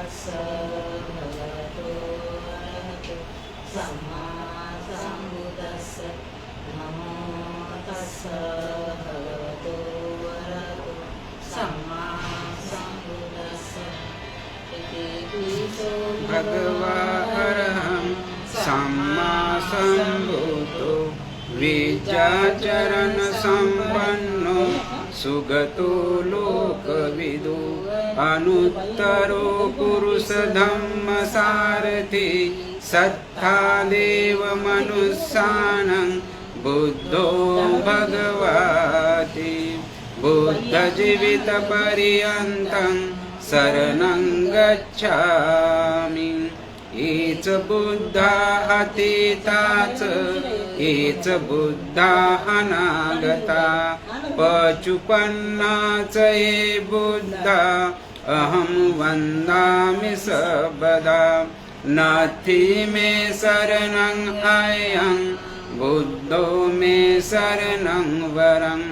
भगवतो अरहतो सम्मा सम्बुद्धस्स नमो तस्स भगवतो अरहतो सम्मा सम्बुद्धस्स इति पितो भगवा अरहं सम्मा सम्बुद्धो विद्याचरण संपन्नो सुगतो लोकविदो अनुत्तरो पुरुष धम्म सारथि सत्ता देव मनुष्यानं बुद्धो भगवति बुद्ध जीवित पर्यन्तं शरणं गच्छामि एच बुद्धा अतीताच एच बुद्धा अनागता पचुपन्नाच ये बुद्धा अहं वन्दामि सर्वदा नास्ति मे शरणं अयं बुद्धो मे शरणं वरम्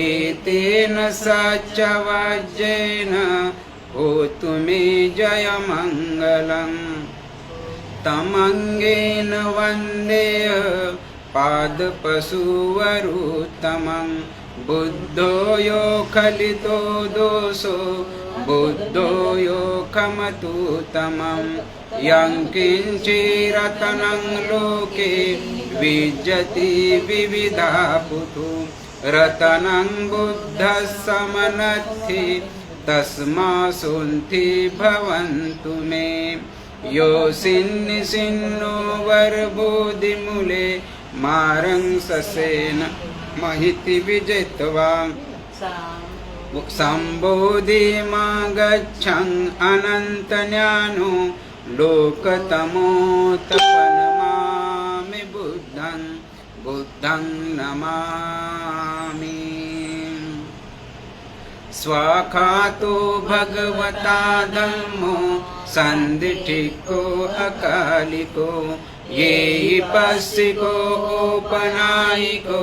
एतेन सच्चवज्रेण होतु मे जयमङ्गलम् तमङ्गेन वन्देय पादपशुवरुत्तमं बुद्धो यो खलितो दोषो बुद्धो यो खमतुतमं यं किञ्चिरतनं लोके विज्जति विविधा पुतु रतनं बुद्धस्समनद्धि तस्मा सुन्ति भवन्तु मे योऽसिन्निसिन्नो वर्बोधिमूले मारं ससेन महिति विजित्वा सम्बोधिमागच्छन् अनन्तज्ञानो लोकतमोत्तपनमामि बुद्धं नमामि स्वाखातो भगवता धम्मो सन्दिठिको अकालिको ये पस्सिको औपनायिको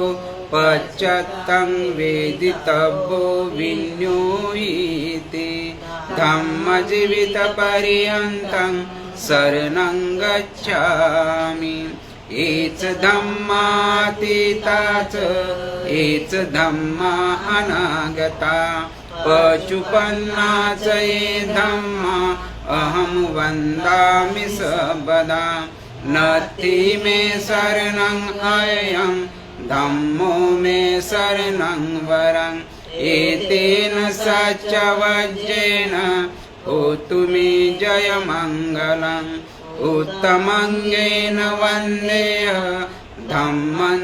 पश्चात्तं वेदितव्यो विन्योयीति धम्मजीवितपर्यन्तं शरणं गच्छामि एच धम्मातीता च एच धम्मा अनागता पचुपन्ना च ये धम्मा अहं वन्दामि सर्वदा नास्ति मे शरणं अयं धम्मो मे शरणं वरम् एतेन सच्चवज्रेण होतु मे जयमङ्गलम् उत्तमङ्गेन वन्देय धम्मं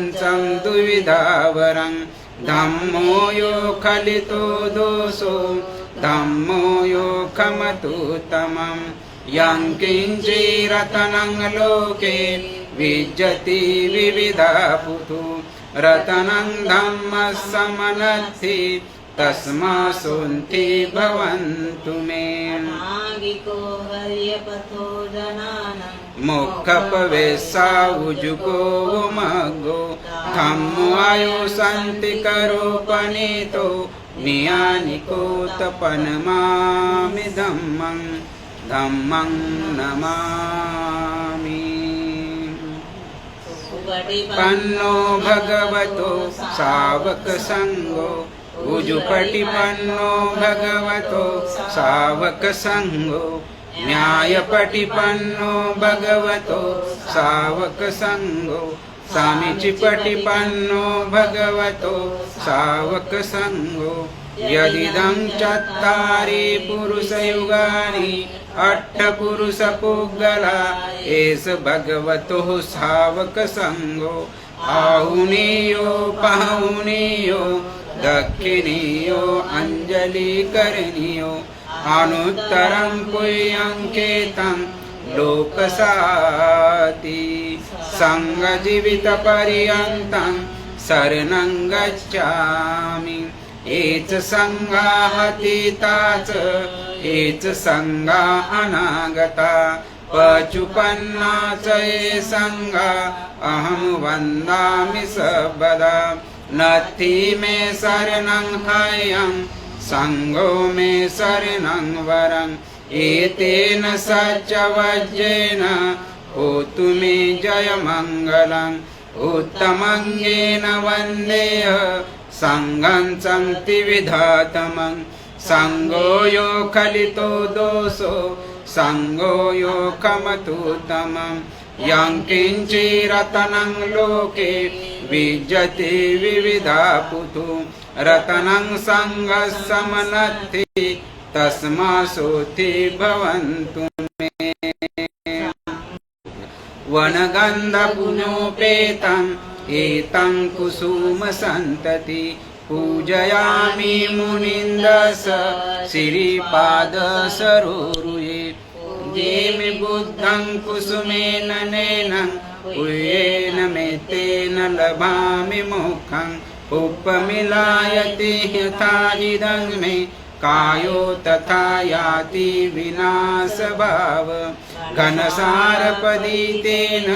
द्विविधावरं धम्मो यो खलितो दोषो धम्मो यो खमतुतमं यं किञ्चिरतनं लोके विज्जति विविधा पुतु रतनं धम्मस्समनद्धि तस्मा सुन्ति भवन्तु मे मोक्षपवेशा उजुको उमग्गो धम्मो आयो सन्ति करोपनीतो नियानिको तपनमामि धम्मं नमामि पन्नो भगवतो सावक संगो उजुपटिपन्नो भगवतो सावक संगो न्यायपटिपन्नो भगवतो सावक संगो सामीचिपटिपन्नो भगवतो सावक संगो यदिदं चत्तारि पुरुषयुगानि अट्ठपुरुषपुग्गला एष भगवतो सावक संगो आहुनीयो पाहुनीयो दक्षिणीयो अंजलिकरणीयो अनुत्तरं पुण्यंकेतं लोकसाति संगजीवितपर्यन्तं शरणं गच्छामि एच संगाहतीता च एच संगा अनागता पचुपन्ना च ये संगा अहं वन्दामि सर्वदा नास्ति मे शरणं अयं संगो मे शरणं वरम् एतेन सच्चवज्रेण होतु मे जयमङ्गलम् उत्तमङ्गेन वन्देह सङ्गं सन्तिविधातमं सङ्गो यो खलितो दोषो सङ्गो यो कमतुतमं यं किञ्चिरतनं लोके विद्यते विविधा पुतु रतनं सङ्गस्समनत्ति तस्मासोति भवन्तु मे वनगन्धपुनोपेतं एतं कुसुमसन्तति पूजयामि मुनिन्दस श्रीपादसरोरुहे पूजेमि बुद्धं कुसुमेन नैनं पूयेन मे तेन लभामि मोक्षम् उपमिलायति यथा इदं मे कायो तथा याति विनाशभाव घनसारपदितेन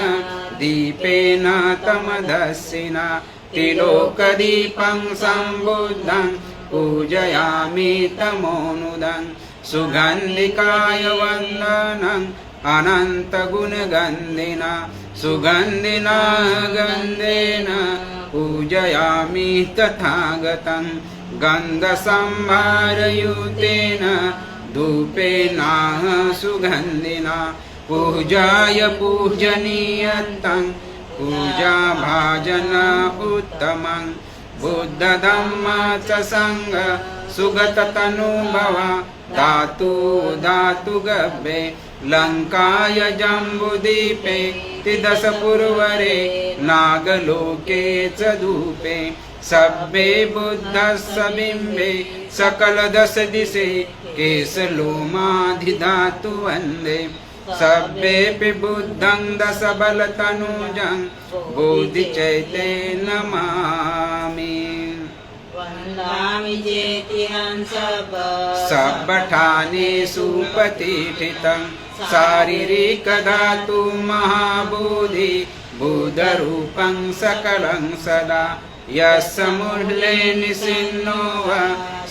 दीपेन तमदस्सिना त्रिलोकदीपं सम्बुद्धं पूजयामि तमोनुदं सुगन्धिकाय वन्दनम् अनन्तगुणगन्धिना सुगन्धिना गन्धेन पूजयामि तथागतं गन्धसंभारयुतेन धूपेनाह सुगन्धिना पूजाय पूजनीयन्तं पूजाभाजन उत्तमं बुद्धधम्म च सङ्ग सुगततनुभव दातु दातु गभ्ये लङ्काय जम्बुदीपे तिदशपुरवरे नागलोके च धूपे सभ्ये बुद्धस्य बिम्बे सकलदशदिशे केशलोमाधिधातु वन्दे सभ्येऽपि बुद्धं दशबलतनुजं बोधिचैते नमामि वन्दामि चेत्यहं सब्बठानेषु प्रतिष्ठितं शारीरिकधातु महाबोधि बुधरूपं सकलं सदा यस्य मूले निसिन्नो वा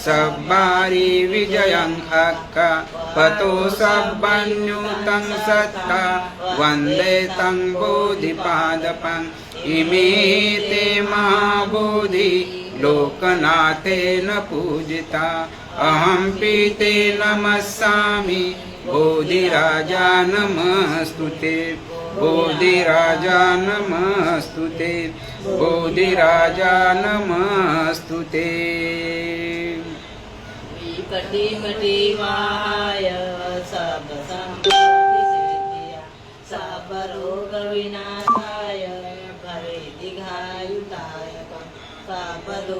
सब्बारि विजयं अक्क पतो सब्बन्युतं सत्ता वन्दे तं बोधिपादपम् इमे ते महाबोधि लोकनाथेन पूजिता अहं पीते नमस्सामि बोधिराजा नमस्तुते बोधिराजा नमस्तुते बोधिराजा नमस्तुते विकटिकटिवाहाय सर्वसम्पत्तिसिद्धिया सर्वरोगविनाशाय भवेद्दीर्घायुदायकं सर्वदुःखविनाशाय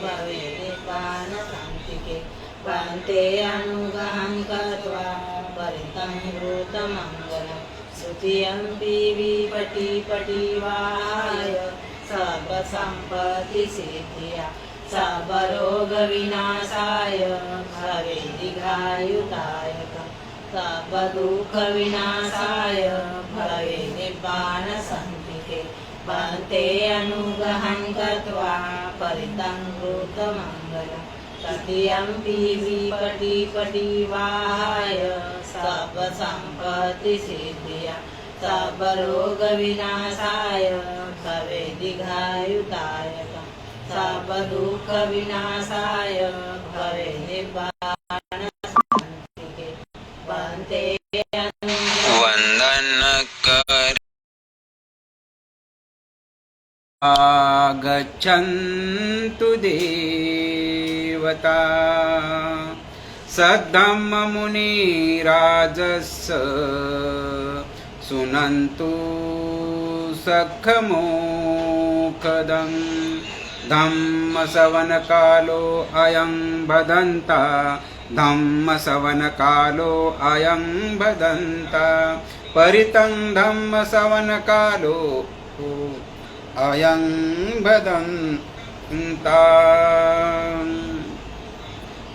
भवेद्निर्वाणशान्तिके पान्ते अनुग्रहं कृत्वा परितं भूतमङ्गलं स्तुतियम्पि विपटिपटिवाहाय सर्वसम्पत्तिसिद्धिया सर्वरोगविनाशाय भवेद्दीर्घायुदायकं सर्वदुःखविनाशाय भवेद्निर्वाणशान्तिके पान्ते अनुग्रहं कृत्वा परितं भूतमङ्गलं स्तुतियम्पि विपटिपटिवाहाय सर्वसम्पत्तिसिद्धिया सर्वरोगविनाशाय भवेद्दीर्घायुदायकं सर्वदुःखविनाशाय भवेद्निर्वाणशान्तिके पान्ते वन्दन कर आगच्छन्तु देवता सद्धम्ममुनिराजस्य सुनन्तु सखमोखदं धम्मसवनकालो अयं भदन्ता धम्मसवनकालो अयं भदन्ता परितं धम्मसवनकालो अयं भदन्ता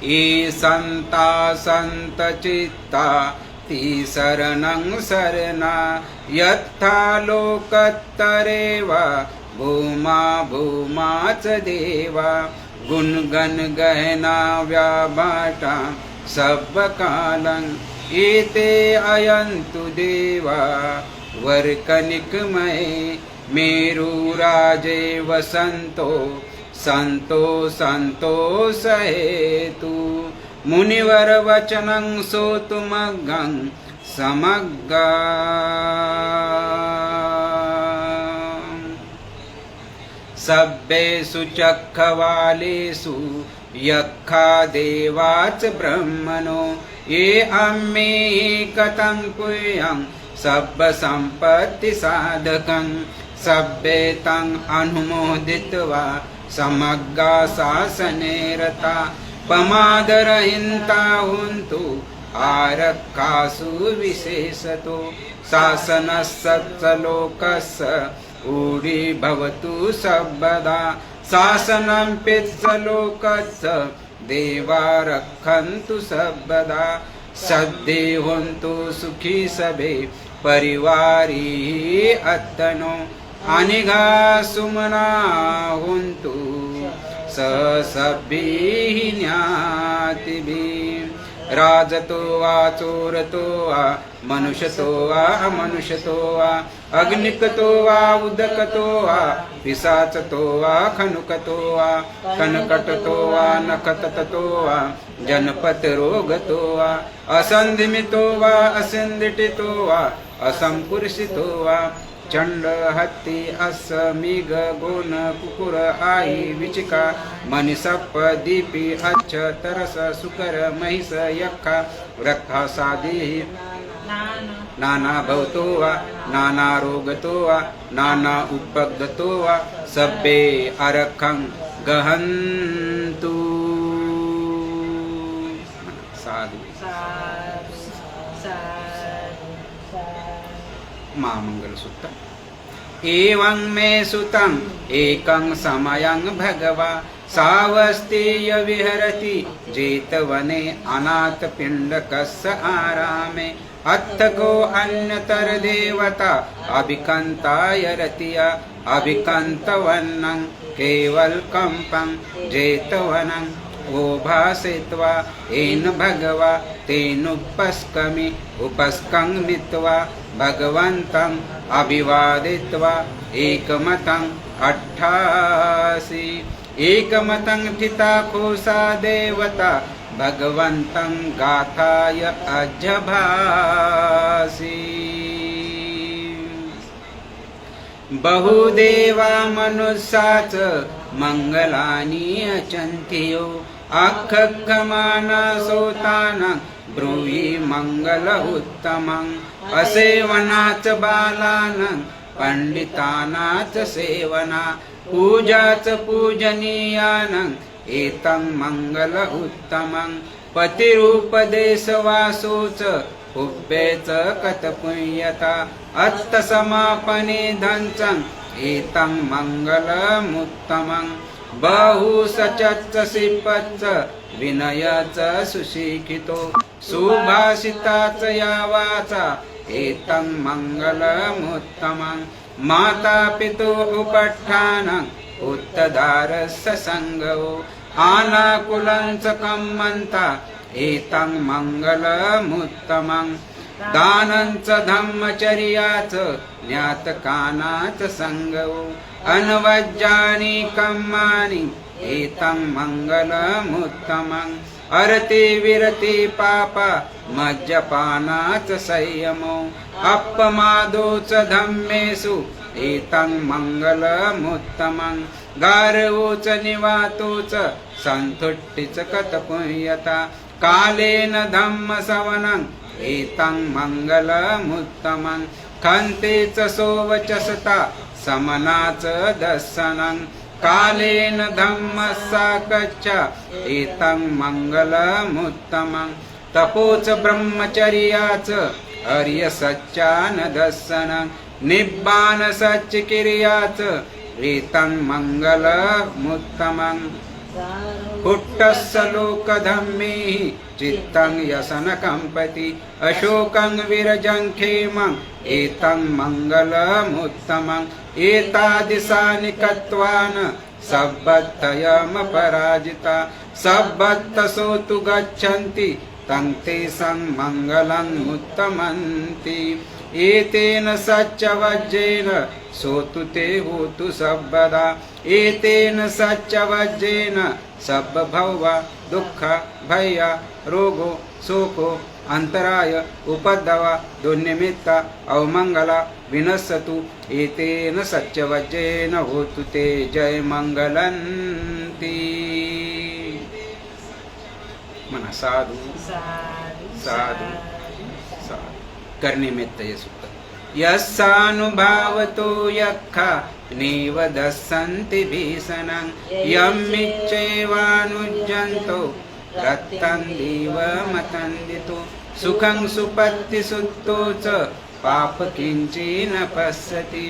ये सन्ता सन्तचित्ता ति शरणं शरणा यथा लोकत्तरेव भूमा भूमा च देवा गुणगण गहना व्याभाटा सब्बकालं एते अयन्तु देवा वर्कनिकमये मेरुराजे वसन्तो संतो सहेतु मुनिवर वचनं सोतुमग्गं समग्गा सब्बेषु चक्रवालेषु यक्खा देवाच ब्रह्मणो ये अम्मे कतं पुयं सब्बसम्पत्तिसाधकं सब्बे तं अनुमोदित्वा समग्गा शासने रता पमादरहिन्ता हुन्तु आरक्षासु विशेषतो शासनस्य लोकस्य ऊढी भवतु सर्वदा शासनं पितृलोकस्य देवा रक्षन्तु सर्वदा सद्ये हुन्तु सुखी सबे परिवारी अत्तनो अनिघा सुमना हुन्तु सभ्यैः ज्ञातिभिः राजतो वा चोरतो वा मनुष्यतो वा अमनुष्यतो वा अग्निकतो वा उदकतो वा पिशाचतो वा खनुकतो वा कनकटतो वा नखततो वा जनपतरोगतो वा असन्धिमितो वा असन्धिटितो वा असंपुरुषितो वा चंड हत्ती असमिग गोन कुकुर आई विचिका मनिसप दीपी अच्छ तरस सुकर महिष यक्खा रक्खा सादी नाना भवतो वा नाना रोगतो वा नाना उपगतो वा सब्बे अरखं गहन्तु साधु महामंगल सूत्र एवं मे सुतं एकं समयं भगवा सावस्तेय विहरति जेतवने अनाथपिण्डकस्य आरामे अत्थको अन्यतर देवता अभिकन्ताय रतिया अभिकन्तवन्नं केवलकम्पं जेतवनं ओभासित्वा येन भगवा तेनुपस्कमि उपस्कङ्मित्वा भगवन्तं अभिवादित्वा एकमतं अट्ठासि एकमतं ठिता कोसा देवता भगवन्तं गाथाय अजभासि बहुदेवा मनुष्या च मंगलानि अचन्त्यो अखखमानसोतानं ब्रूहि मंगल उत्तमं असेवनाच बालानं पंडितानाच सेवना पूजाच पूजनीयानं एतं मंगल उत्तमं पतिरूपदेशवासोच पुब्बेच कतपुण्यता अत्तसमापने धञ्चं एतं मंगलमुत्तमं बहुसचच्च सिपच्च विनयच सुशिक्षितो सुभाषिता च या वाचा एतं मंगलमुत्तमं माता पितु उपट्ठानं उत्तदारस्य संगो आनाकुलं च कम्मन्ता एतं मंगलमुत्तमं दानं च धम्मचर्या च ज्ञातकाना च संगो अनवज्यानि कर्माणि एतं मंगलमुत्तमं अरति विरति पाप मज्जपाना च संयमो अपमादो च धम्मेषु एतं मंगलमुत्तमं गारवो च निवातो च सन्तुष्टि च कतपुण्यता कालेन धम्मसवनं एतं मंगलमुत्तमं खन्ते च सोवचसता समना च दर्शनं कालेन धम्मसाकच्च एतं मंगलमुत्तमं तपो च ब्रह्मचर्या च आर्यसच्चानदर्शनं निब्बानसच्चिक्रिया च एतं मंगलमुत्तमं कुट्टस्य लोकधम्मेहि चित्तं यसनकम्पति अशोकं विरजं क्षेमं एतं मंगलमुत्तमं एतादृशानि कत्वान् सब्बत्तयमपराजिता सब्बत्तसो तु गच्छन्ति तं तेषां मङ्गलं उत्तमन्ति एतेन सच्चवज्रेन सोतु ते होतु सर्वदा एतेन सच्चवज्रेन सर्वभव दुःख भय रोगो शोको अंतराय उपद्रव दुर्निमित्त अवमंगल विनश्यतु एतेन सच्चवज्रेन होतु ते जय मंगलंती मना साधु साधु साधु करने में तय सुत यस्सानुभावतो यक्खा नीव दस्सन्ति भीषणं यम्मिच्छेवानुज्जन्तो रत्तन्दिव मतन्दितो सुखं सुपत्ति सुत्तो च पाप किञ्चिन पश्यति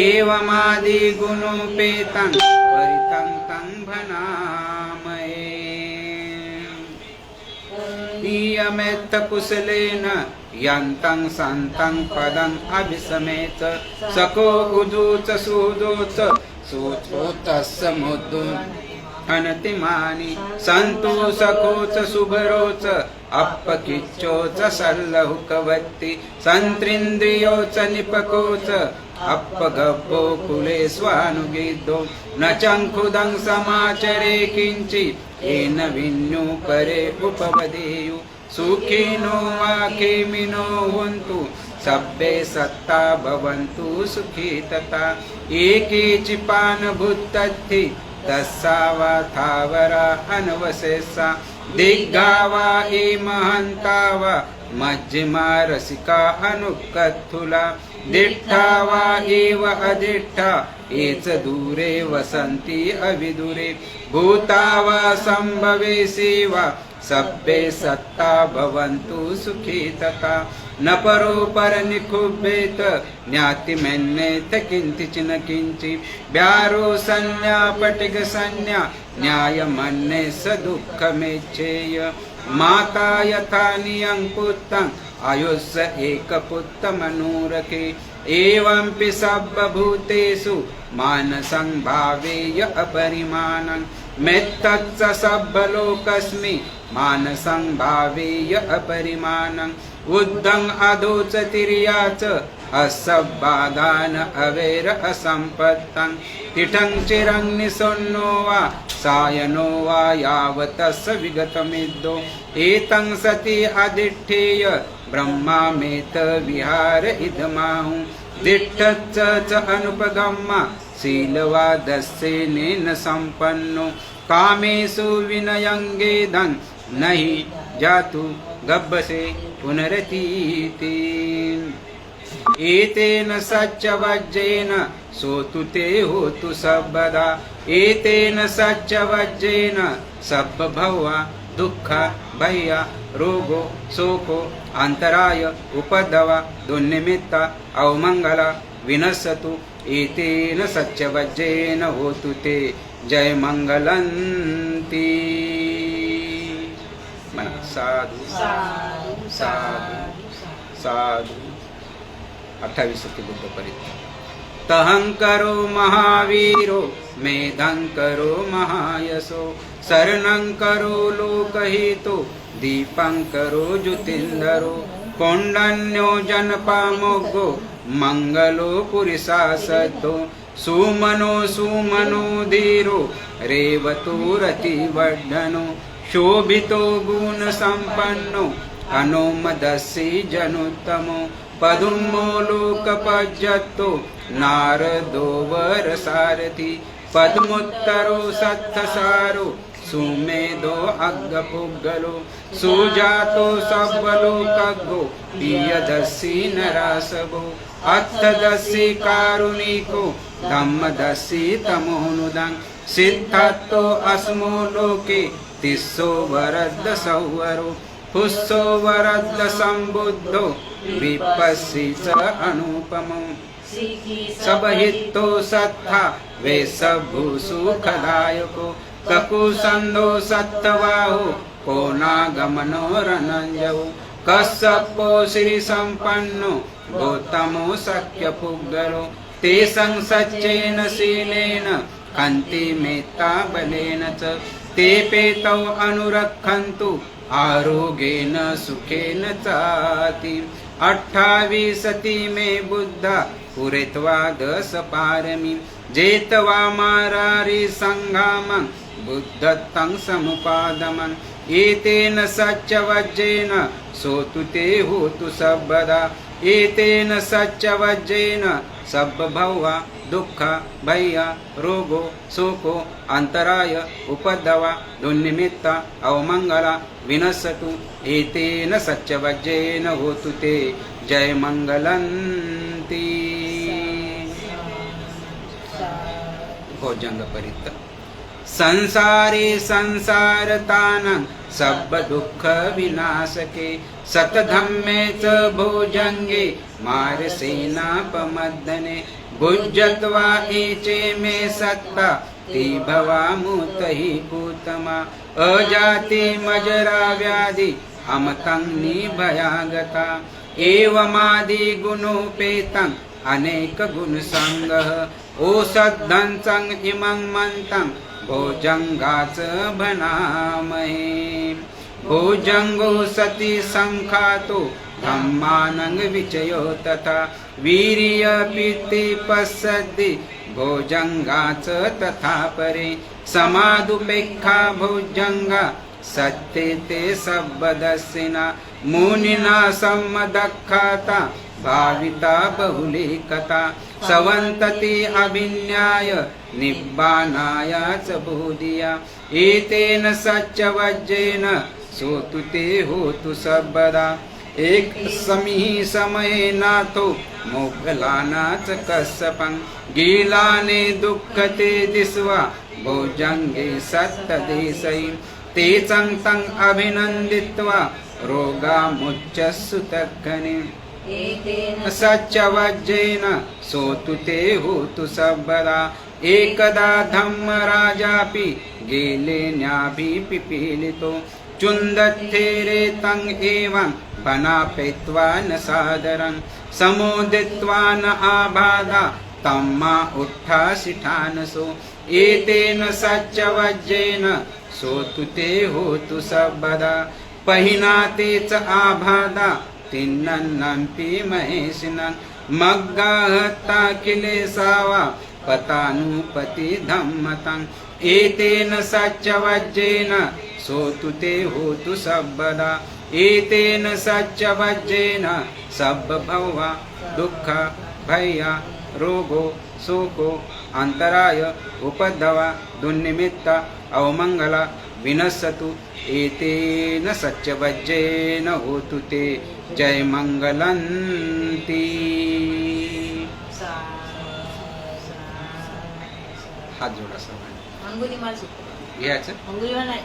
एवमादि गुणोपेतं परितं तं भनामहे नियमेत्थ कुशलेन यन्तं सन्तं पदं अभिसमेत सको उदूच सुदूच सोचोतस्य मुद्दु अनतिमानि सन्तु सकोच शुभरोच अपकिच्चोच सल्लहुकवत्ति सन्त्रिन्द्रियोच निपकोच अपगब्बो कुले स्वानुगिद्धो न चङ्खुदं समाचरे किञ्चि येन विन्नु परे उपवदेयु सुखिनो वा खेमिनो हन्तु सब्बे सत्ता भवन्तु सुखी तथा एके चिपान भूतद्धि तस्सा वा थावरा अनवशेषा दिग्गा वा महन्ता वा मध्यमा रसिका अनुकत्थुला दिट्ठा वा एव अदिट्ठा एच दूरे वसन्ति अविदूरे भूता वा सम्भवेशि वा सब्बे सत्ता भवन्तु सुखी तथा न परो पर निखुब्बेत ज्ञातिमेन्नेत किंचिन किंचि व्यारो संज्ञा पटिक संज्ञा न्यायमन्ये स दुःखमेच्छेय माता यथा नियं पुत्रं आयुष्य एकपुत्रमनूरके एवंपि सर्वभूतेषु मानसं भावेय अपरिमाणं मेत्तच्च सर्वलोकस्मि मानसं भावेय अपरिमाणं उद्धं अधोच तिर्या च असब्बाधान अवेर असम्पत्तं तिठं चिरं निसन्नो वा सायनो वा यावतस्य विगतमिद्धो एतं सति अधिष्ठेय ब्रह्मामेत विहार इदमाहु दिष्ठच्च च अनुपगम्मा शीलवादस्येनेन सम्पन्नो कामेषु विनयङ्गेदं नहि जातु गब्बसे पुनरतीति एतेन सच्चवज्रेन सोतु ते होतु सर्वदा एतेन सच्चवज्रेन सर्वभव दुःख भय रोगो शोको अंतराय उपद्रव दुर्निमित्त अवमंगल विनश्यतु एतेन सच्चवज्रेन होतु ते जय मंगलंती साधु साधु साधु 28 बुद्ध परित्याग तहं करो महावीरो मेधं करो महायशो शरणं करो लोकहितो दीपं करो ज्योतिन्दरो कौंडन्यो जनपामोगो मंगलो पुरुषासतो सुमनो सुमनो धीरो रेवतो रतिवर्धनो शोभितो गुण संपन्नो अनुमदस्सी जनुत्तमो पदुमो लोकपज्जतो नारदो वरसारथि पद्मोत्तरो सत्तसारो सुमेधो अग्गपुग्गलो सुजातो सब्बलोकग्गो प्रियदस्सी नरासभो अर्थदस्सी कारुणिको धम्मदस्सी तमोनुदं सिद्धत्तो अस्मो लोके तिस्सो वरद्द सौवरो पुस्सो वरद्द संबुद्धो विपस्सी च अनुपमो सबहितो सत्था वे सबु सुखदायको ककुसंदो सत्तवाहो कोनागमनो रनंजो कस्सपो श्री संपन्नो गौतमो सख्य पुग्गलो तेसं सच्चेन शीलेन कान्ति मेत्ता बलेन च ते पेतौ अनुरक्षन्तु आरोग्येन सुखेन चाती 28 मे बुद्धा पुरेत्वा 10 पारमी जेतवा मारारी संघामं बुद्धत्तं समुपादमन् एतेन सच्चवज्जेन सोतु ते होतु सर्वदा एतेन सच्चवज्जेन सब्बभवा दुःख भय रोगो शोको अंतराय उपद्रवा दुर्निमित्त अवमंगला विनश्यतु एतेन सच्चवज्जेन होतु ते जय मंगलंती भोजंग परित्त संसारे संसारतानं सब दुःख विनाशके सतधम्मे च भोजंगे मारसेनापमर्दने भुज्यत्वा एचे मे सत्ता ती भवामुतहि पूतमा अजाति मजरा व्याधि अमतं निभयागता एवमादि गुणोपेतं अनेक गुण संगः ओषधं इमं मंतं भोजंगाच भनामहे भोजंगो सति संखातो धम्मानंग विचयो तथा वीर्य पित्ते पश्यति भोजंगाच तथा परे समादुपेक्षा भोजंगा सत्ते ते सब्बदस्सिना मुनिना सम्मदख्याता भाविता बहुली कथा सवन्तति अभिन्याय निब्बानाय च बोधिया एतेन सच्चवज्जेन सोतु ते होतु सर्वदा एक समी समये नाथो मोगलाना च कश्यपं गीलाने दुःखते दिस्वा भोजंगे सत्तदेशै ते तं अभिनन्दित्वा रोगामुच्चस्सु तग्गने सच्चवज्जेन सोतु ते होतु सर्वदा एकदा धम्मराजापि गेलेन्याभि पिपीलितो चुन्दत्थेरे तं एवं वनापेत्वा न सादरं समुदित्वा न आबाधा तम्मा उत्थासिठानसो एतेन सच्चवज्जेन सोतु ते होतु सर्वदा पहिनाते च आबाधा तिन्नन्नम्पि महेशिनं मग्गाहत्ता किलेसावा पतानुपति धम्मतं एतेन सच्चवज्जेन सोतु ते होतु सर्वदा एतेन सच्चवज्जेन सब्बभवा दुःख भय रोगो शोको अंतराय उपद्रवा दुर्निमित्त अवमंगला विनश्यतु एतेन सच्चवज्जेन होतु ते जय मंगलंती हात जोडा सर्वांनी अंगुलीमाल सूत्र घ्यायचं अंगुलीमाल नाही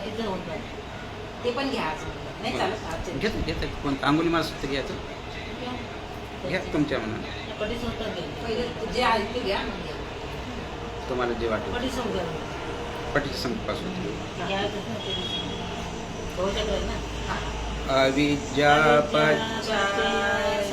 इथं होत नाही ते पण घ्यायचं नाही चालत घेत कोणतं अंगुलीमाल सूत्र घ्यायचं घ्या तुमच्या मनात पटी सूत्र घे पहिले जे आहे ते घ्या मग घ्या तुम्हाला जे वाटेल पटी सूत्र पटी संपासून होऊ शकत ना अविद्या पच्चय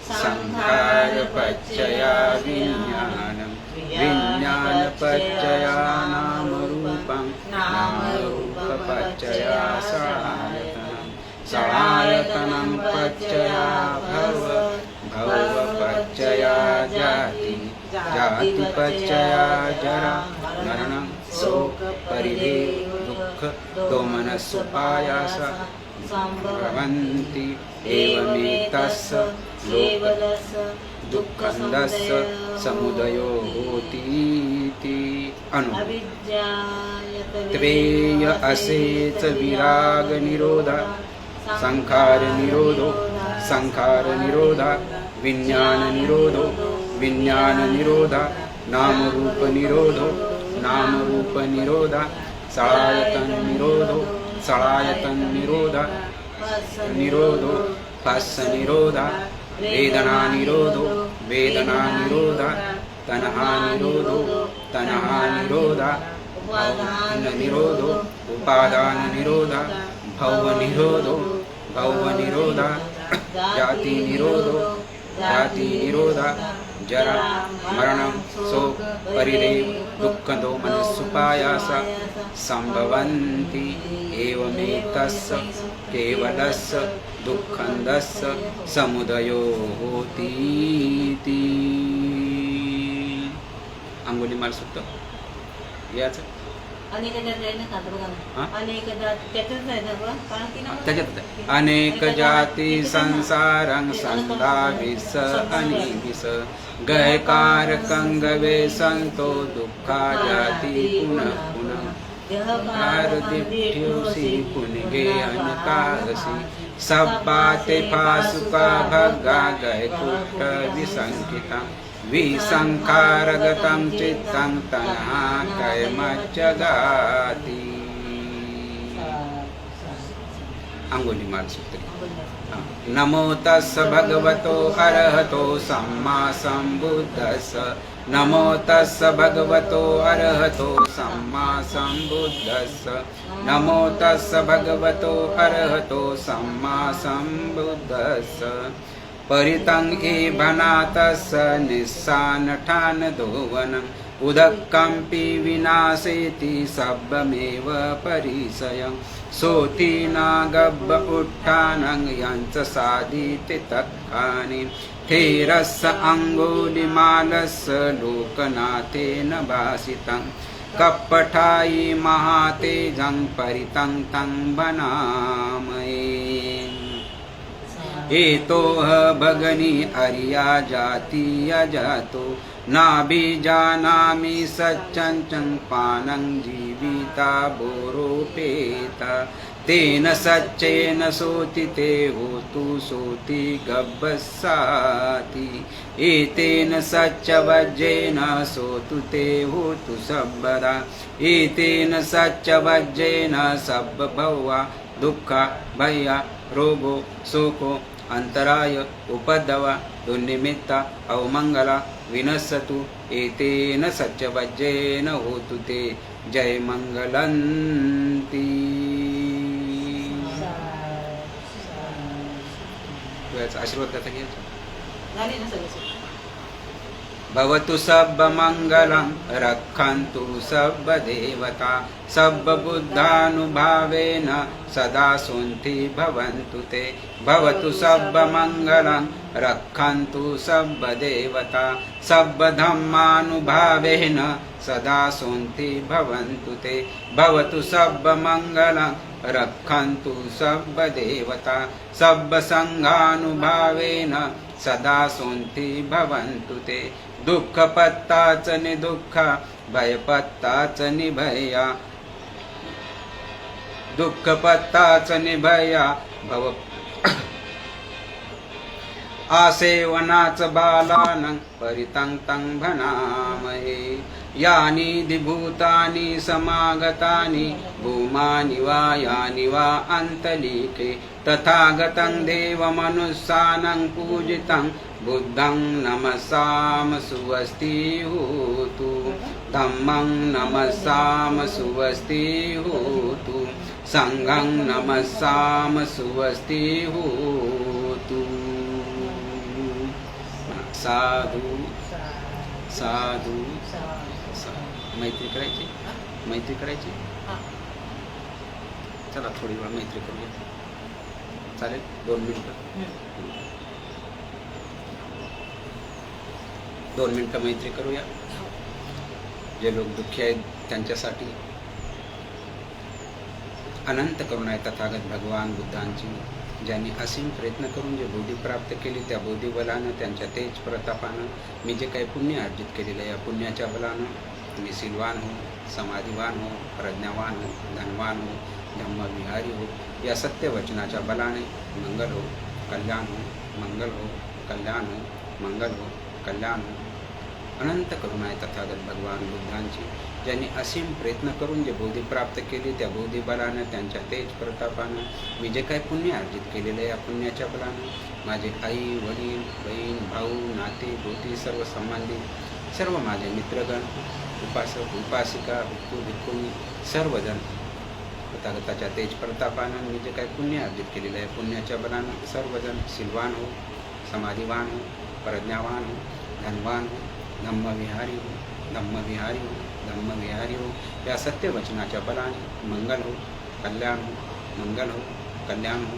संखार पच्चया विज्ञानं विज्ञान पच्चया नाम रूपं नाम रूप पच्चया सलायतनं सलायतनं पच्चया भव भव पच्चया जाति जाति पच्चया जरा मरणं शोक परिदेव दुःख दोमनस्सुपायास भवन्ति एवमेतस्य लोकस्य दुःखन्दस्य समुदयो होतीति त्वेय असेच विराग निरोध संखार निरोधो संखार निरोध विज्ञान निरोधो विज्ञान निरोध नाम रूप निरोधो नाम रूप निरोध सलायतन निरोधो सलायतन निरोध निरोधो फस्स निरोध वेदना निरोधो वेदना निरोध तन्हा निरोधो तन्हा निरोध उपादान निरोधो उपादान निरोध भव निरोधो भव निरोध जाति निरोधो जाति निरोध जरा मरणं शोक परिदेव दुःखदो मनस्सुपायास सम्भवन्ति एवमेतस्य केवलस्य दुःखन्दस्य समुदयो होतीति. अंगुलीमाल सूक्त याचं अनेकदा जायना का बघा हा? ना, अनेकदा त्याच्यात जायना बघा कारण की ना त्याच्यात अनेक जाती संसारं संदाविस अनिविस गयकार कंगवे संतो दुःखा जाती पुनः पुनः कार दिठ्योसी पुनगे अनकारसी सब बाते फासुका भग्गा गय कुट विसंकिता विसंखारगतं चित्तं तन्हा कैमज्जगाति. अंगुलीमाल सूत्र. नमो तस् भगवतो अरहतो सम्मा सम्बुद्धस्स. नमो तस् भगवतो अरहतो सम्मा सम्बुद्धस्स. नमो तस् भगवतो अरहतो सम्मा सम्बुद्धस्स. परितं एभनातस्य निस्सानठान दोवनं उदकम्पि विनाशेति सब्बमेव परिसयं सोति नागब्ब उत्थानं यञ्च साधिते तत्कानि थेरस्य अङ्गुलिमालस्य लोकनाथेन भासितं कपठायि महातेजं परितं तं बनामहे. एतोह भगनी अर्या जातीय जातो नाभिजानामि सच्चं पानं जीविता बोरोपेता तेन सच्चेन सोति ते होतु सोति गब्बस्साति. एतेन सच्चवज्जेन सोतु ते होतु सब्बदा. एतेन सच्चवज्जेन सब्बभवा दुःख भया रोगो शोको अंतराय उपद्रव दुर्निमित्ता अवमंगला विनश्यतु. एतेन सच्चवज्जेन होतु ते जय मंगलंती. आशीर्वाद त्याचा घ्यायचा. झाली ना सगळं. भवतु सब मंगलं रक्षन्तु सब देवता सब बुद्धानुभावेन सदा सुन्ति भवन्तु ते. भवतु सब मंगलं रक्षन्तु सब देवता सब धम्मानुभावेन सदा सुन्ति भवन्तु ते. भवतु सब मंगलं रक्षन्तु सब देवता सब संघानुभावेन सदा सुन्ति भवन्तु ते. दुःख पत्ताच निदुःख भय पत्ताच निभया दुःख पत्ताच निभया भव आसेवनाच बालानं परितं तं भनामहे. यानि दिभूतानि समागतानि भूमानि वा यानि वा अन्तलीके तथागतं देवमनुस्सानं पूजितं बुद्धं नमसाम सुवस्ति होतु. धम्मं नमसाम सुवस्ति होतु. संघं नमसाम सुवस्ति होतु. साधु साधू. मैत्री करायची. मैत्री करायची. चला थोडी वेळ मैत्री करूया. चालेल 2 मिनिटं. 2 मिनिटं मैत्री करूया. जे लोक दुःखी आहेत त्यांच्यासाठी अनंत करुणा आहे तथागत भगवान बुद्धांची. ज्यांनी असीम प्रयत्न करून जे बोधी प्राप्त केली त्या बोधी बलानं त्यांच्या तेज प्रतापानं मी जे काही पुण्य अर्जित केलेलं आहे या पुण्याच्या बलानं मी शीलवान हो, समाधिवान हो, प्रज्ञावान हो, धनवान हो, धम्मविहारी हो. या सत्यवचनाच्या बलाने मंगल हो, कल्याण हो, मंगल हो, कल्याण हो, मंगल हो, कल्याण हो. अनंत करुणा आहे तथागत भगवान बुद्धांची. ज्यांनी असीम प्रयत्न करून जे बोधी प्राप्त केली त्या बोधी बलानं त्यांच्या तेज प्रतापानं मी जे काही पुण्य अर्जित केलेलं आहे या पुण्याच्या बलानं माझे आई वडील बहीण भाऊ नाते गोती सर्व संबंधित सर्व माझे मित्रगण उपासक उपासिका भिक्खू भिक्खुनी सर्वजण तथागताच्या तेज प्रतापानं मी जे काही पुण्य अर्जित केलेलं आहे पुण्याच्या बलानं सर्वजण शीलवान हो, समाधिवान हो, प्रज्ञावान हो, धनवान हो, धम्मविहारी हो, धम्मविहारी हो, धम्मविहारी हो. या सत्यवचनाच्या बलाने मंगल हो, कल्याण हो, मंगल हो, कल्याण हो.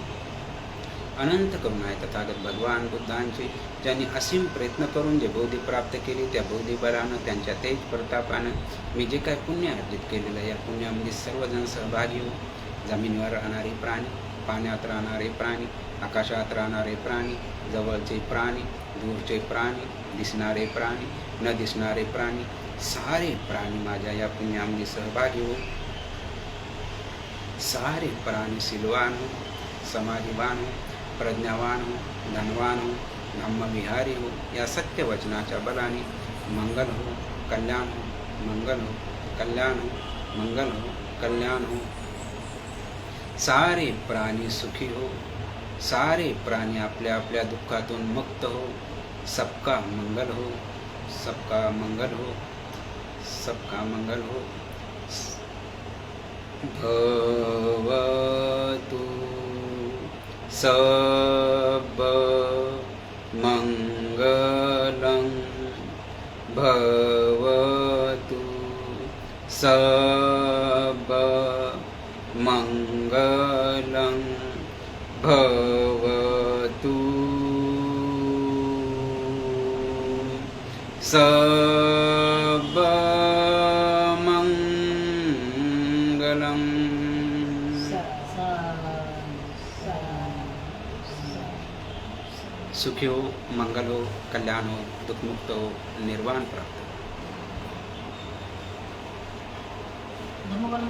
अनंत करुणा आहे तथागत भगवान बुद्धांची, ज्यांनी असीम प्रयत्न करून जे बोधी प्राप्त केली, त्या बोधी बलानं त्यांच्या तेज प्रतापानं मी जे काय पुण्य अर्जित केलेलं आहे, या पुण्यामध्ये सर्वजण सहभागी हो. जमिनीवर राहणारे प्राणी, पाण्यात राहणारे प्राणी, आकाशात राहणारे प्राणी, जवळचे प्राणी, दूरचे प्राणी, दिसणारे प्राणी, न दिसणारे प्राणी, सारे प्राणी माझ्या या पुण्यामध्ये सहभागी हो. सारे प्राणी सिलवान हो, समाधिवान हो, प्रज्ञावान हो, धनवान हो, धम्मविहारी हो. या सत्यवचनाच्या बलाने मंगल हो, कल्याण हो, मंगल हो, कल्याण हो, मंगल हो, कल्याण हो. सारे प्राणी सुखी हो, सारे प्राणी आपल्या आपल्या दुःखातून मुक्त हो. सबका मंगल हो, सबका मंगल हो, सबका मंगल हो. भवतु सब मंगलं, भवतु सब मंगलं, भवतु सब मंगलं. सुखी हो, मंगल हो, कल्याण हो, दुःखमुक्त हो, निर्वाण प्राप्त हो. धम्म बोलून